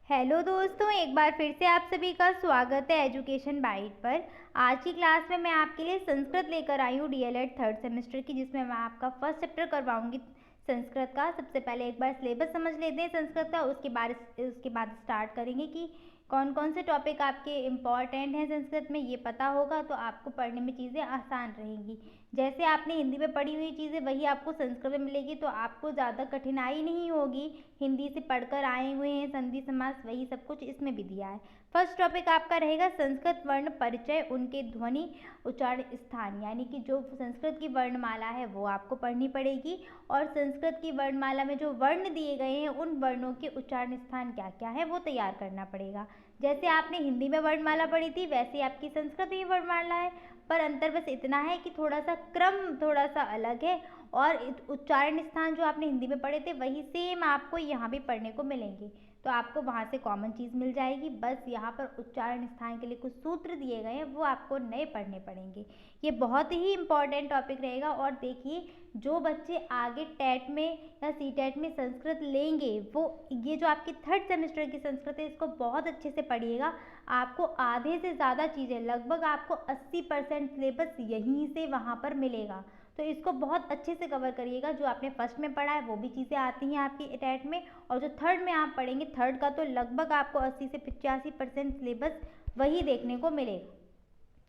Hello दोस्तों, एक बार फिर से आप सभी का स्वागत है एजुकेशन बाइट पर। आज की क्लास में मैं आपके लिए संस्कृत लेकर आई हूँ डीएलएड थर्ड सेमेस्टर की, जिसमें मैं आपका फर्स्ट चैप्टर करवाऊंगी संस्कृत का। सबसे पहले एक बार सिलेबस समझ लेते हैं संस्कृत का, उसके बाद स्टार्ट करेंगे कि कौन कौन से टॉपिक आपके इम्पॉर्टेंट हैं संस्कृत में। ये पता होगा तो आपको पढ़ने में चीज़ें आसान रहेंगी। जैसे आपने हिंदी में पढ़ी हुई चीज़ें वही आपको संस्कृत में मिलेगी, तो आपको ज़्यादा कठिनाई नहीं होगी। हिंदी से पढ़कर आए हुए हैं, संधि समास वही सब कुछ इसमें भी दिया है। फर्स्ट टॉपिक आपका रहेगा संस्कृत वर्ण परिचय, उनके ध्वनि उच्चारण स्थान, यानी कि जो संस्कृत की वर्णमाला है वो आपको पढ़नी पड़ेगी। और संस्कृत की वर्णमाला में जो वर्ण दिए गए हैं उन वर्णों के उच्चारण स्थान क्या क्या है वो तैयार करना पड़ेगा। जैसे आपने हिंदी में वर्णमाला पढ़ी थी वैसे आपकी संस्कृत में वर्णमाला है, पर अंतर बस इतना है कि थोड़ा सा क्रम थोड़ा सा अलग है। और उच्चारण स्थान जो आपने हिंदी में पढ़े थे वही सेम आपको यहाँ भी पढ़ने को मिलेंगे, तो आपको वहाँ से कॉमन चीज़ मिल जाएगी। बस यहाँ पर उच्चारण स्थान के लिए कुछ सूत्र दिए गए हैं वो आपको नए पढ़ने पड़ेंगे। ये बहुत ही इंपॉर्टेंट टॉपिक रहेगा। और देखिए, जो बच्चे आगे टेट में या सीटेट में संस्कृत लेंगे वो ये जो आपकी थर्ड सेमेस्टर की संस्कृत है इसको बहुत अच्छे से पढ़िएगा। आपको आधे से ज़्यादा चीज़ें, लगभग आपको 80% सिलेबस यहीं से वहाँ पर मिलेगा, तो इसको बहुत अच्छे से कवर करिएगा। जो आपने फर्स्ट में पढ़ा है वो भी चीज़ें आती हैं आपकी टेट में, और जो थर्ड में आप पढ़ेंगे थर्ड का तो लगभग आपको 80 से 85% सिलेबस वही देखने को मिलेगा।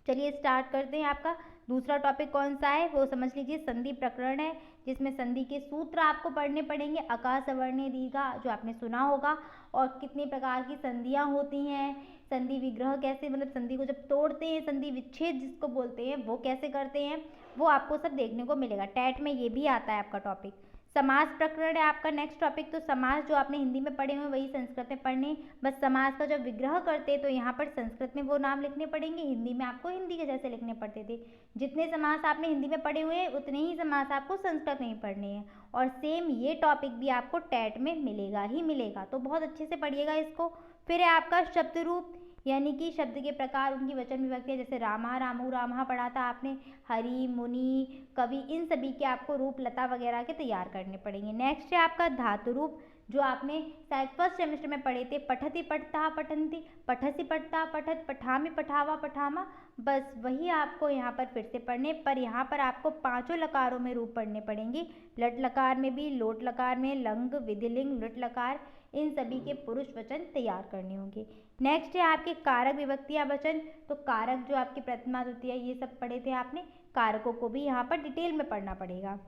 चलिए स्टार्ट करते हैं। आपका दूसरा टॉपिक कौन सा है वो समझ लीजिए। संधि प्रकरण है, जिसमें संधि के सूत्र आपको पढ़ने पड़ेंगे। अकार सवर्णे दीर्घा जो आपने सुना होगा, और कितने प्रकार की संधियाँ होती हैं, संधि विग्रह कैसे, मतलब संधि को जब तोड़ते हैं, संधि विच्छेद जिसको बोलते हैं वो कैसे करते हैं, वो आपको सब देखने को मिलेगा। टेट में ये भी आता है आपका टॉपिक। समास प्रकरण है आपका नेक्स्ट टॉपिक। तो समास जो आपने हिंदी में पढ़े हुए वही संस्कृत में पढ़ने, बस समास का जब विग्रह करते तो यहाँ पर संस्कृत में वो नाम लिखने पड़ेंगे, हिंदी में आपको हिंदी के जैसे लिखने पड़ते थे। जितने समास आपने हिंदी में पढ़े हुए हैं उतने ही समास आपको संस्कृत में ही पढ़ने हैं। और सेम ये टॉपिक भी आपको टेट में मिलेगा ही मिलेगा, तो बहुत अच्छे से पढ़िएगा इसको। फिर है आपका शब्द रूप, यानी कि शब्द के प्रकार, उनकी वचन विभक्तियाँ, जैसे रामा रामू रामहा पढ़ा था आपने, हरि मुनि कवि, इन सभी के आपको रूप लता वगैरह के तैयार करने पड़ेंगे। नेक्स्ट है आपका धातु रूप, जो आपने शायद फर्स्ट सेमेस्टर में पढ़े थे। पठति पठता पठंती, पठसी पठता पठत, पठामी पठावा पठामा, बस वही आपको यहाँ पर फिर से पढ़ने, पर यहाँ पर आपको पांचों लकारों में रूप पढ़ने पड़ेंगे। लट लकार में भी, लोट लकार में, लंग विधिलिंग लुट लकार, इन सभी के पुरुष वचन तैयार करने होंगे। नेक्स्ट है आपके कारक विभक्तियां वचन। तो कारक जो आपकी प्रथमा द्वितीय ये सब पढ़े थे आपने, कारकों को भी यहाँ पर डिटेल में पढ़ना पड़ेगा।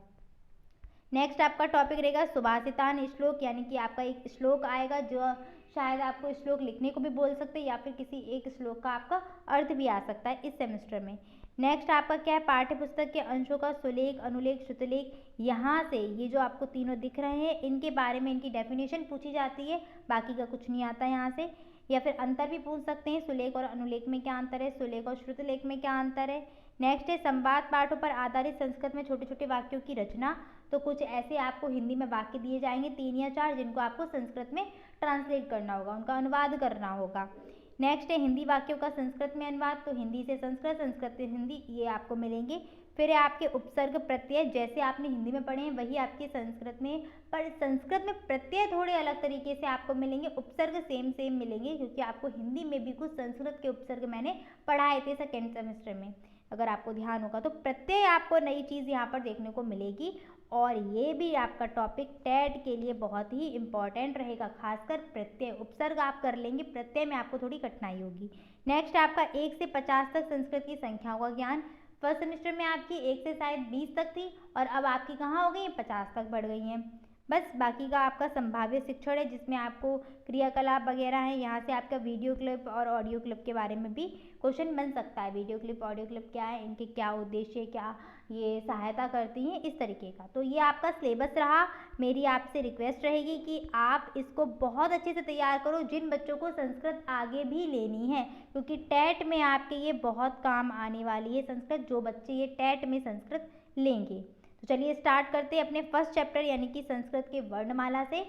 नेक्स्ट आपका टॉपिक रहेगा सुभाषितान श्लोक, यानी कि आपका एक श्लोक आएगा जो शायद आपको श्लोक लिखने को भी बोल सकते हैं, या फिर किसी एक श्लोक का आपका अर्थ भी आ सकता है इस सेमेस्टर में। नेक्स्ट आपका क्या है, पाठ्य पुस्तक के अंशों का सुलेख अनुलेख श्रुतलेख। यहाँ से ये जो आपको तीनों दिख रहे हैं इनके बारे में इनकी डेफिनेशन पूछी जाती है, बाकी का कुछ नहीं आता यहाँ से। या फिर अंतर भी पूछ सकते हैं, सुलेख और अनुलेख में क्या अंतर है, सुलेख और श्रुतलेख में क्या अंतर है। नेक्स्ट है संवाद पाठों पर आधारित संस्कृत में छोटे छोटे वाक्यों की रचना। तो कुछ ऐसे आपको हिंदी में वाक्य दिए जाएंगे 3 या 4, जिनको आपको संस्कृत में ट्रांसलेट करना होगा, उनका अनुवाद करना होगा। नेक्स्ट है हिंदी वाक्यों का संस्कृत में अनुवाद, तो हिंदी से संस्कृत, संस्कृत से हिंदी, ये आपको मिलेंगे। फिर है आपके उपसर्ग प्रत्यय, जैसे आपने हिंदी में पढ़े हैं वही आपके संस्कृत में, पर संस्कृत में प्रत्यय थोड़े अलग तरीके से आपको मिलेंगे, उपसर्ग सेम सेम मिलेंगे, क्योंकि आपको हिंदी में भी कुछ संस्कृत के उपसर्ग मैंने पढ़ाए थे सेकेंड सेमेस्टर में, अगर आपको ध्यान होगा। तो प्रत्यय आपको नई चीज़ यहाँ पर देखने को मिलेगी, और ये भी आपका टॉपिक टेट के लिए बहुत ही इंपॉर्टेंट रहेगा, खासकर प्रत्यय। उपसर्ग आप कर लेंगे, प्रत्यय में आपको थोड़ी कठिनाई होगी। नेक्स्ट आपका 1 से 50 तक संस्कृत की संख्याओं का ज्ञान। फर्स्ट सेमेस्टर में आपकी 1 से शायद 20 तक थी, और अब आपकी कहाँ हो गई, 50 तक बढ़ गई हैं। बस बाकी का आपका संभाव्य शिक्षण है, जिसमें आपको क्रियाकलाप वगैरह है। यहाँ से आपका वीडियो क्लिप और ऑडियो क्लिप के बारे में भी क्वेश्चन बन सकता है। वीडियो क्लिप ऑडियो क्लिप क्या है, इनके क्या उद्देश्य, क्या ये सहायता करती हैं, इस तरीके का। तो ये आपका सिलेबस रहा। मेरी आपसे रिक्वेस्ट रहेगी कि आप इसको बहुत अच्छे से तैयार करो, जिन बच्चों को संस्कृत आगे भी लेनी है, क्योंकि टेट में आपके ये बहुत काम आने वाली है संस्कृत, जो बच्चे ये टेट में संस्कृत लेंगे। तो चलिए स्टार्ट करते हैं अपने फर्स्ट चैप्टर यानी कि संस्कृत के वर्णमाला से।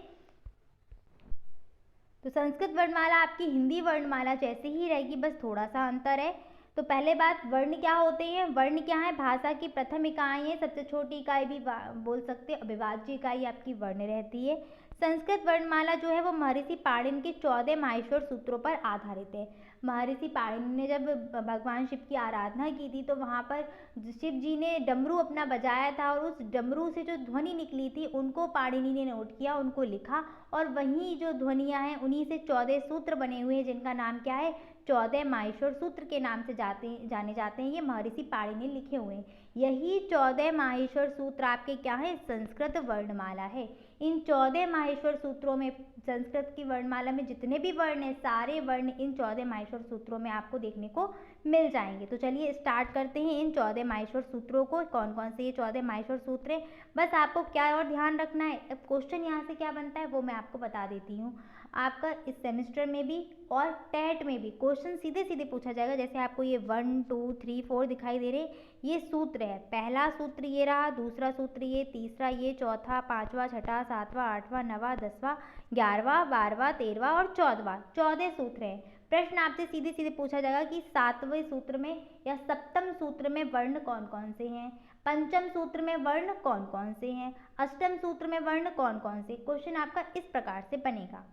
तो संस्कृत वर्णमाला आपकी हिंदी वर्णमाला जैसे ही रहेगी, बस थोड़ा सा अंतर है। तो पहले बात, वर्ण क्या होते हैं। वर्ण क्या है, भाषा की प्रथम इकाई है, सबसे छोटी इकाई भी बोल सकते हैं, अविभाज्य इकाई आपकी वर्ण रहती है। संस्कृत वर्णमाला जो है वो महर्षि पाणिनि के 14 माहेश्वर सूत्रों पर आधारित है। महर्षि पाणिनि ने जब भगवान शिव की आराधना की थी तो वहाँ पर शिव जी ने डमरू अपना बजाया था और उस डमरू से जो ध्वनि निकली थी उनको पाणिनि ने नोट किया, उनको लिखा और वही जो ध्वनियाँ हैं उन्हीं से 14 सूत्र बने हुए हैं जिनका नाम क्या है, 14 माहेश्वर सूत्र के नाम से जाने जाते हैं। ये महर्षि पाणिनि ने लिखे हुए हैं। यही 14 माहेश्वर सूत्र आपके क्या है, संस्कृत वर्णमाला है। इन 14 माहेश्वर सूत्रों में संस्कृत की वर्णमाला में जितने भी वर्ण हैं सारे वर्ण इन 14 माहेश्वर सूत्रों में आपको देखने को मिल जाएंगे। तो चलिए स्टार्ट करते हैं इन 14 माहेश्वर सूत्रों को। कौन कौन से ये 14 माहेश्वर सूत्र हैं, बस आपको क्या और ध्यान रखना है। अब क्वेश्चन यहाँ से क्या बनता है वो मैं आपको बता देती हूँ। आपका इस सेमेस्टर में भी और टेट में भी क्वेश्चन सीधे सीधे पूछा जाएगा। जैसे आपको ये 1 2 3 4 दिखाई दे रहे, ये सूत्र है। पहला सूत्र ये रहा, दूसरा सूत्र ये, तीसरा ये, चौथा, पांचवा, छठा, सातवां, आठवां, नवा, 10वां, 11वां, 12वां, 13वां और 14वां, 14 सूत्र हैं। प्रश्न आपसे सीधे सीधे पूछा जाएगा कि 7वें सूत्र में या सप्तम सूत्र में वर्ण कौन कौन से हैं, पंचम सूत्र में वर्ण कौन कौन से हैं, अष्टम सूत्र में वर्ण कौन कौन से। क्वेश्चन आपका इस प्रकार से बनेगा,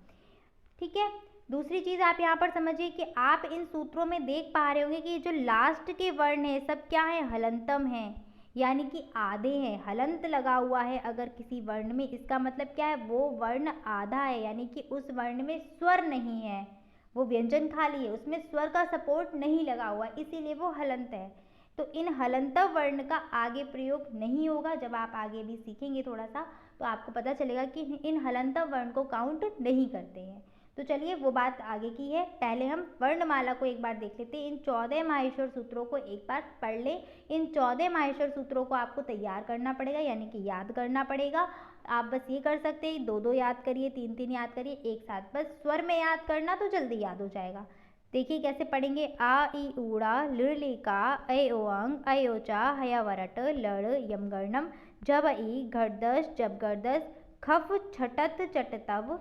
ठीक है। दूसरी चीज़ आप यहाँ पर समझिए कि आप इन सूत्रों में देख पा रहे होंगे कि जो लास्ट के वर्ण है सब क्या है, हलंतम है, यानी कि आधे हैं। हलंत लगा हुआ है अगर किसी वर्ण में, इसका मतलब क्या है, वो वर्ण आधा है, यानी कि उस वर्ण में स्वर नहीं है, वो व्यंजन खाली है, उसमें स्वर का सपोर्ट नहीं लगा हुआ, इसीलिए वो हलंत है। तो इन हलंत वर्ण का आगे प्रयोग नहीं होगा। जब आप आगे भी सीखेंगे थोड़ा सा तो आपको पता चलेगा कि इन हलंत वर्ण को काउंट नहीं करते हैं। तो चलिए वो बात आगे की है, पहले हम वर्णमाला को एक बार देख लेते हैं। इन 14 माहेश्वर सूत्रों को एक बार पढ़ लें। इन 14 माहेश्वर सूत्रों को आपको तैयार करना पड़ेगा, यानी कि याद करना पड़ेगा। आप बस ये कर सकते हैं, 2-2 याद करिए, 3-3 याद करिए एक साथ, बस स्वर में याद करना तो जल्दी याद हो जाएगा। देखिए कैसे पढ़ेंगे, आ ई ऊड़ा लृलिका ऐ ओ अंग ऐ ओ चा हया वरट लड़ यम गर्णम जब ई घड़दश जब गर्दश खफ छटत चटतव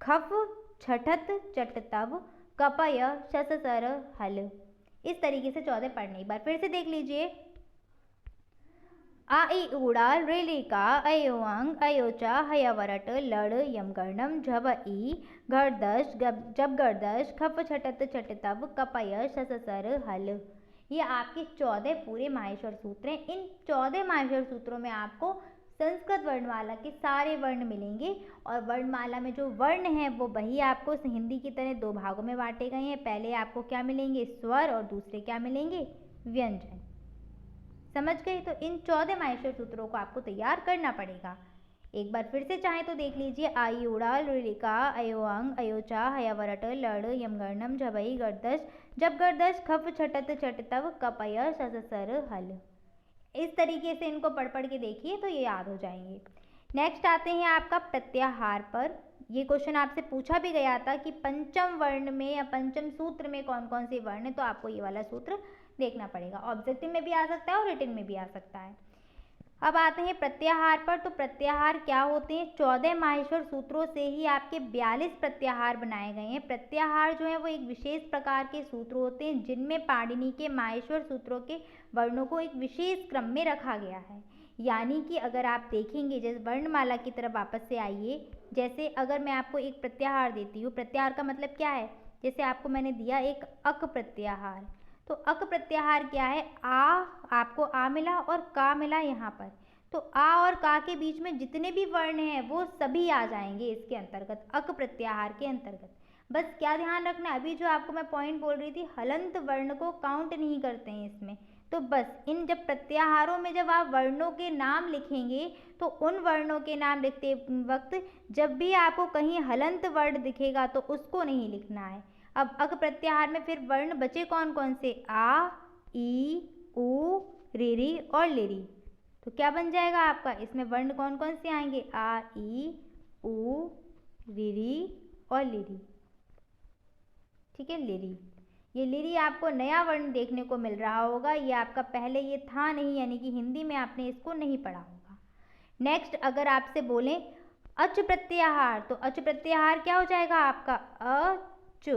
खफ छठत चटतव कपय शससर हल। इस तरीके से 14 पढ़ने। एक बार फिर से देख लीजिए, आ ई ऊड़ा ऋलिका ऐ ओ अंग ऐ ओ चा हया वरट लड़ यम गर्णम झब ई घड़दश जब गर्दश खप छटत चटतव कपय शससर हल। ये आपके 14 पूरे माहेश्वर सूत्र हैं। इन 14 माहेश्वर सूत्रों में आपको संस्कृत वर्णमाला के सारे वर्ण मिलेंगे और वर्णमाला में जो वर्ण हैं वो वही आपको हिंदी की तरह 2 भागों में बांटे गए हैं। पहले आपको क्या मिलेंगे, स्वर, और दूसरे क्या मिलेंगे, व्यंजन। समझ गए। तो इन 14 माहेश्वर सूत्रों को आपको तैयार करना पड़ेगा। एक बार फिर से चाहें तो देख लीजिए, आई उड़ा लृलिका ऐ ओ अंग ऐ ओ चा हया वरट लड़ यम गर्णम झबई गर्दश जब गर्दश खफ छटत चटतव कपय शससर हल। इस तरीके से इनको पढ़ पढ़ के देखिए तो ये याद हो जाएंगे। नेक्स्ट आते हैं आपका प्रत्याहार पर। ये क्वेश्चन आपसे पूछा भी गया था कि पंचम वर्ण में या पंचम सूत्र में कौन कौन से वर्ण है, तो आपको ये वाला सूत्र देखना पड़ेगा। ऑब्जेक्टिव में भी आ सकता है और रिटन में भी आ सकता है। अब आते हैं प्रत्याहार पर। तो प्रत्याहार क्या होते हैं, 14 माहेश्वर सूत्रों से ही आपके 42 प्रत्याहार बनाए गए हैं। प्रत्याहार जो है वो एक विशेष प्रकार के सूत्र होते हैं जिनमें पाणिनि के माहेश्वर सूत्रों के वर्णों को एक विशेष क्रम में रखा गया है। यानी कि अगर आप देखेंगे, जैसे वर्णमाला की तरफ वापस से आइए, जैसे अगर मैं आपको एक प्रत्याहार देती हूँ, प्रत्याहार का मतलब क्या है, जैसे आपको मैंने दिया एक अक प्रत्याहार, तो अक प्रत्याहार क्या है, आ, आपको आ मिला और का मिला यहाँ पर, तो आ और का के बीच में जितने भी वर्ण हैं वो सभी आ जाएंगे इसके अंतर्गत, अक प्रत्याहार के अंतर्गत। बस क्या ध्यान रखना, अभी जो आपको मैं पॉइंट बोल रही थी, हलंत वर्ण को काउंट नहीं करते हैं इसमें। तो बस इन जब प्रत्याहारों में जब आप वर्णों के नाम लिखेंगे तो उन वर्णों के नाम लिखते वक्त जब भी आपको कहीं हलंत वर्ण दिखेगा तो उसको नहीं लिखना है। अब अक प्रत्याहार में फिर वर्ण बचे कौन कौन से, आ, ई, उ, री और लिरी। तो क्या बन जाएगा आपका, इसमें वर्ण कौन कौन से आएंगे, आ, ई, उ, री और लिरी। ठीक है, लिरी। ये लिरी आपको नया वर्ण देखने को मिल रहा होगा, ये आपका पहले ये था नहीं, यानी कि हिंदी में आपने इसको नहीं पढ़ा होगा। नेक्स्ट अगर आपसे बोलें अच प्रत्याहार, तो अच प्रत्याहार क्या हो जाएगा आपका, अच,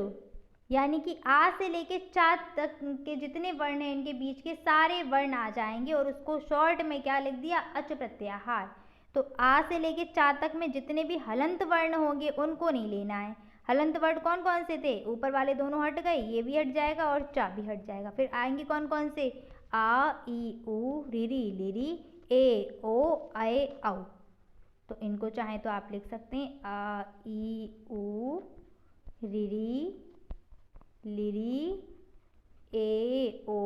यानी कि आ से लेके चा तक के जितने वर्ण हैं इनके बीच के सारे वर्ण आ जाएंगे और उसको शॉर्ट में क्या लिख दिया, अच प्रत्याहार। तो आ से लेके चा तक में जितने भी हलंत वर्ण होंगे उनको नहीं लेना है। हलंत वर्ण कौन कौन से थे, ऊपर वाले दोनों हट गए, ये भी हट जाएगा और चा भी हट जाएगा। फिर आएंगे कौन कौन से, आ ई ऊ रीरी लिरी ए ओ ऐ औ। तो इनको चाहे तो आप लिख सकते हैं आ ई ऊ रीरी लिरी ए ओ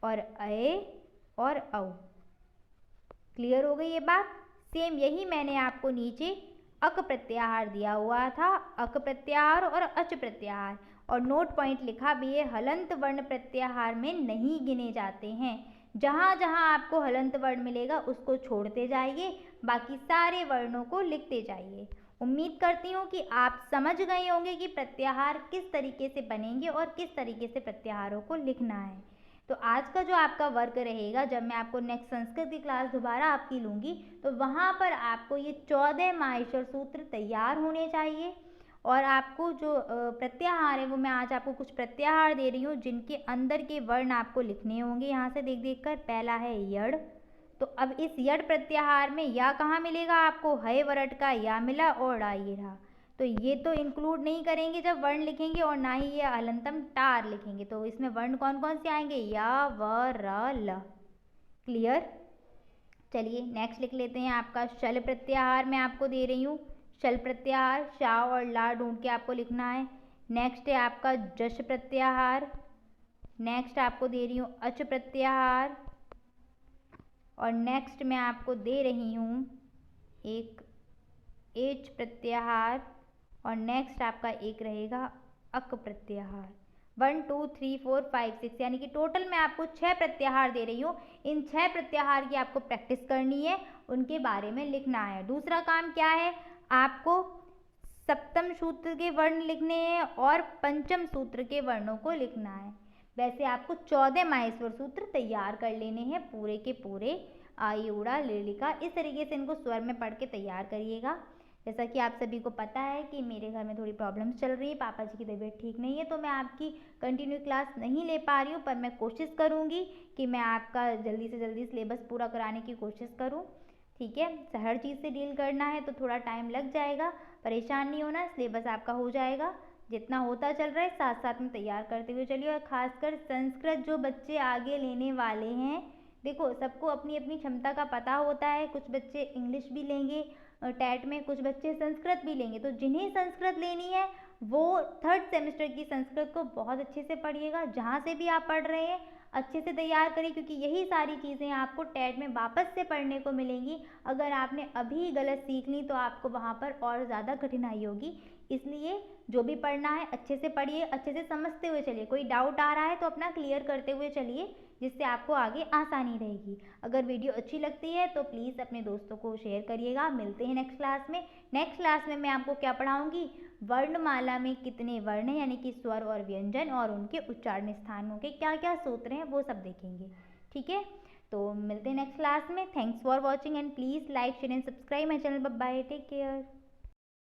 और ऐ और औ। क्लियर हो गई ये बात। सेम यही मैंने आपको नीचे अक प्रत्याहार दिया हुआ था, अक प्रत्याहार और अच प्रत्याहार, और नोट पॉइंट लिखा भी है हलंत वर्ण प्रत्याहार में नहीं गिने जाते हैं। जहाँ जहाँ आपको हलंत वर्ण मिलेगा उसको छोड़ते जाइए, बाकी सारे वर्णों को लिखते जाइए। उम्मीद करती हूँ कि आप समझ गए होंगे कि प्रत्याहार किस तरीके से बनेंगे और किस तरीके से प्रत्याहारों को लिखना है। तो आज का जो आपका वर्क रहेगा, जब मैं आपको नेक्स्ट संस्कृत की क्लास दोबारा आपकी लूँगी तो वहाँ पर आपको ये 14 माहेश्वर सूत्र तैयार होने चाहिए। और आपको जो प्रत्याहार है वो मैं आज आपको कुछ प्रत्याहार दे रही हूँ जिनके अंदर के वर्ण आपको लिखने होंगे यहाँ से देख देख कर। पहला है यड़। तो अब इस यड़ प्रत्याहार में या कहाँ मिलेगा आपको, है वरट का या मिला और डा ये रहा। तो ये तो इंक्लूड नहीं करेंगे जब वर्ण लिखेंगे, और ना ही ये हलंतम टार लिखेंगे। तो इसमें वर्ण कौन कौन से आएंगे, या व र ल। क्लियर। चलिए नेक्स्ट लिख लेते हैं आपका शल प्रत्याहार मैं आपको दे रही हूँ। शल प्रत्याहार शा और ला ढूंढ के आपको लिखना है। नेक्स्ट है आपका जश प्रत्याहार। नेक्स्ट आपको दे रही हूँ अच प्रत्याहार। और नेक्स्ट मैं आपको दे रही हूँ एक एच प्रत्याहार। और नेक्स्ट आपका एक रहेगा अक प्रत्याहार। 1 2 3 4 5 6 यानी कि टोटल मैं आपको 6 प्रत्याहार दे रही हूँ। इन 6 प्रत्याहार की आपको प्रैक्टिस करनी है, उनके बारे में लिखना है। दूसरा काम क्या है, आपको सप्तम सूत्र के वर्ण लिखने हैं और पंचम सूत्र के वर्णों को लिखना है। वैसे आपको 14 माहेश्वर सूत्र तैयार कर लेने हैं पूरे के पूरे। आयुड़ा लिलिका, इस तरीके से इनको स्वर में पढ़ के तैयार करिएगा। जैसा कि आप सभी को पता है कि मेरे घर में थोड़ी प्रॉब्लम्स चल रही है, पापा जी की तबीयत ठीक नहीं है, तो मैं आपकी कंटिन्यू क्लास नहीं ले पा रही हूँ, पर मैं कोशिश करूँगी कि मैं आपका जल्दी से जल्दी सिलेबस पूरा कराने की कोशिश करूँ। ठीक है, हर चीज़ से डील करना है तो थोड़ा टाइम लग जाएगा, परेशान नहीं होना, सिलेबस आपका हो जाएगा। जितना होता चल रहा है साथ साथ में तैयार करते हुए चलिए। और ख़ासकर संस्कृत जो बच्चे आगे लेने वाले हैं, देखो सबको अपनी अपनी क्षमता का पता होता है। कुछ बच्चे इंग्लिश भी लेंगे टैट में, कुछ बच्चे संस्कृत भी लेंगे। तो जिन्हें संस्कृत लेनी है वो 3rd सेमेस्टर की संस्कृत को बहुत अच्छे से पढ़िएगा। जहाँ से भी आप पढ़ रहे हैं अच्छे से तैयार करिए, क्योंकि यही सारी चीज़ें आपको टैट में वापस से पढ़ने को मिलेंगी। अगर आपने अभी गलत सीख ली तो आपको वहाँ पर और ज़्यादा कठिनाई होगी। इसलिए जो भी पढ़ना है अच्छे से पढ़िए, अच्छे से समझते हुए चलिए। कोई डाउट आ रहा है तो अपना क्लियर करते हुए चलिए, जिससे आपको आगे आसानी रहेगी। अगर वीडियो अच्छी लगती है तो प्लीज़ अपने दोस्तों को शेयर करिएगा। मिलते हैं नेक्स्ट क्लास में। नेक्स्ट क्लास में मैं आपको क्या पढ़ाऊँगी, वर्णमाला में कितने वर्ण हैं, यानी कि स्वर और व्यंजन और उनके उच्चारण स्थानों के क्या क्या सूत्र हैं, वो सब देखेंगे। ठीक है, तो मिलते हैं नेक्स्ट क्लास में। Thanks for watching and please like share and subscribe my channel. Bye, take care.